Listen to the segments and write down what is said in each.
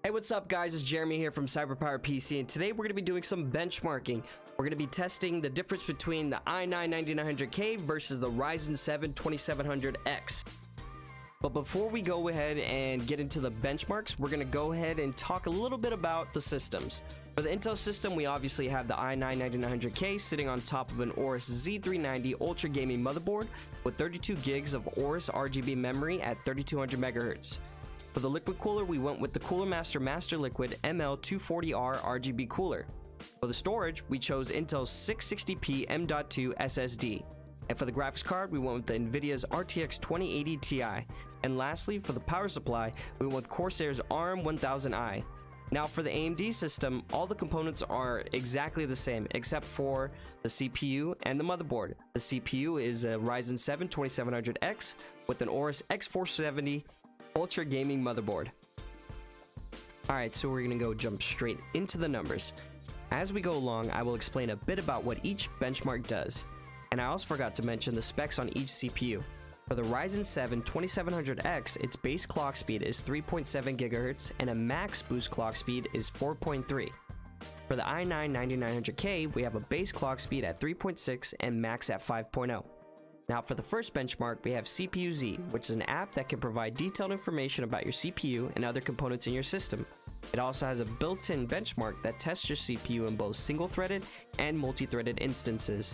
Hey, what's up guys, it's Jeremy here from CyberPowerPC, and today we're going to be doing some benchmarking. We're going to be testing the difference between the i9-9900K versus the Ryzen 7 2700X. But before we go ahead and get into the benchmarks, we're going to go ahead and talk a little bit about the systems. For the Intel system, we obviously have the i9-9900K sitting on top of an Aorus Z390 Ultra Gaming motherboard with 32 gigs of Aorus RGB memory at 3200 MHz. For the liquid cooler, we went with the Cooler Master Master Liquid ML240R RGB cooler. For the storage, we chose Intel's 660p M.2 SSD. And for the graphics card, we went with the NVIDIA's RTX 2080 Ti. And lastly, for the power supply, we went with Corsair's RM1000i. Now for the AMD system, all the components are exactly the same except for the CPU and the motherboard. The CPU is a Ryzen 7 2700X with an Aorus X470 Ultra Gaming motherboard. Alright, so we're gonna jump straight into the numbers. As we go along, I will explain a bit about what each benchmark does. And I also forgot to mention the specs on each CPU. For the Ryzen 7 2700X, its base clock speed is 3.7 GHz and a max boost clock speed is 4.3. For the i9-9900K, we have a base clock speed at 3.6 and max at 5.0. Now for the first benchmark, we have CPUz, which is an app that can provide detailed information about your CPU and other components in your system. It also has a built-in benchmark that tests your CPU in both single-threaded and multi-threaded instances.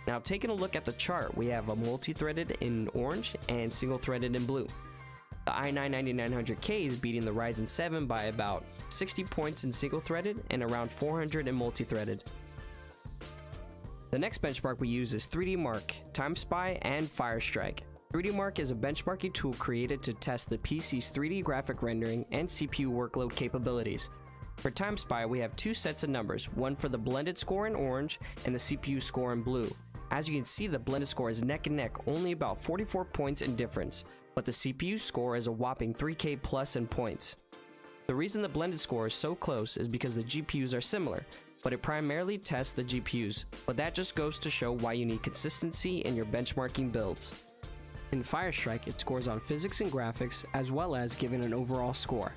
Now taking a look at the chart, we have a multi-threaded in orange and single-threaded in blue. The i9-9900K is beating the Ryzen 7 by about 60 points in single-threaded and around 400 in multi-threaded. The next benchmark we use is 3D Mark, TimeSpy, and Firestrike. 3D Mark is a benchmarking tool created to test the PC's 3D graphic rendering and CPU workload capabilities. For TimeSpy, we have two sets of numbers, one for the blended score in orange and the CPU score in blue. As you can see, the blended score is neck and neck, only about 44 points in difference, but the CPU score is a whopping 3K plus in points. The reason the blended score is so close is because the GPUs are similar, but it primarily tests the GPUs, but that just goes to show why you need consistency in your benchmarking builds. In Firestrike, it scores on physics and graphics, as well as giving an overall score.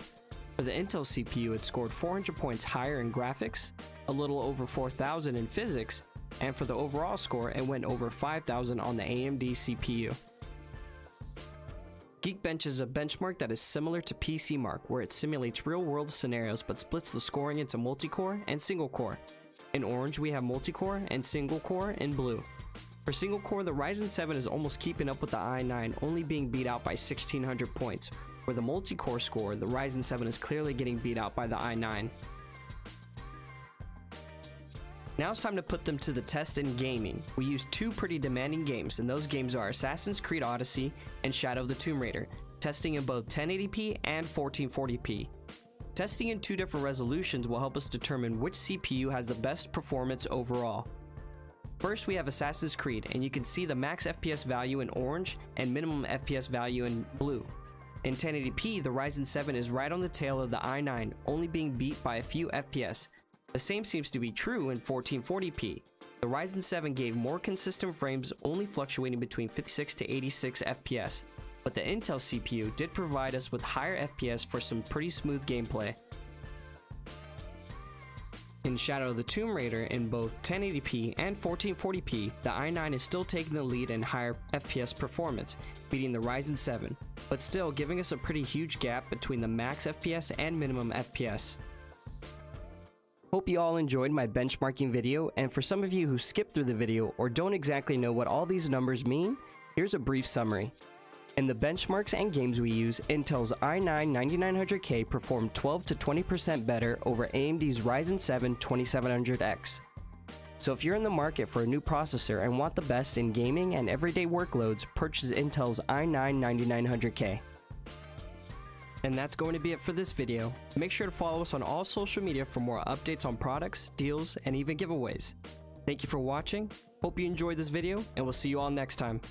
For the Intel CPU, it scored 400 points higher in graphics, a little over 4,000 in physics, and for the overall score, it went over 5,000 on the AMD CPU. Geek Bench is a benchmark that is similar to PC Mark, where it simulates real-world scenarios but splits the scoring into multi-core and single-core. In orange, we have multi-core and single-core in blue. For single-core, the Ryzen 7 is almost keeping up with the i9, only being beat out by 1,600 points. For the multi-core score, the Ryzen 7 is clearly getting beat out by the i9. Now it's time to put them to the test in gaming. We used two pretty demanding games, and those games are Assassin's Creed Odyssey and Shadow of the Tomb Raider, testing in both 1080p and 1440p. Testing in two different resolutions will help us determine which CPU has the best performance overall. First, we have Assassin's Creed, and you can see the max FPS value in orange and minimum FPS value in blue. In 1080p, the Ryzen 7 is right on the tail of the i9, only being beat by a few FPS. The same seems to be true in 1440p. The Ryzen 7 gave more consistent frames, only fluctuating between 56 to 86 FPS, but the Intel CPU did provide us with higher FPS for some pretty smooth gameplay. In Shadow of the Tomb Raider, in both 1080p and 1440p, the i9 is still taking the lead in higher FPS performance, beating the Ryzen 7, but still giving us a pretty huge gap between the max FPS and minimum FPS. Hope you all enjoyed my benchmarking video, and for some of you who skipped through the video or don't exactly know what all these numbers mean, here's a brief summary. In the benchmarks and games we use, Intel's i9-9900K performed 12 to 20% better over AMD's Ryzen 7 2700X. So if you're in the market for a new processor and want the best in gaming and everyday workloads, purchase Intel's i9-9900K. And that's going to be it for this video. Make sure to follow us on all social media for more updates on products, deals, and even giveaways. Thank you for watching, hope you enjoyed this video, and we'll see you all next time.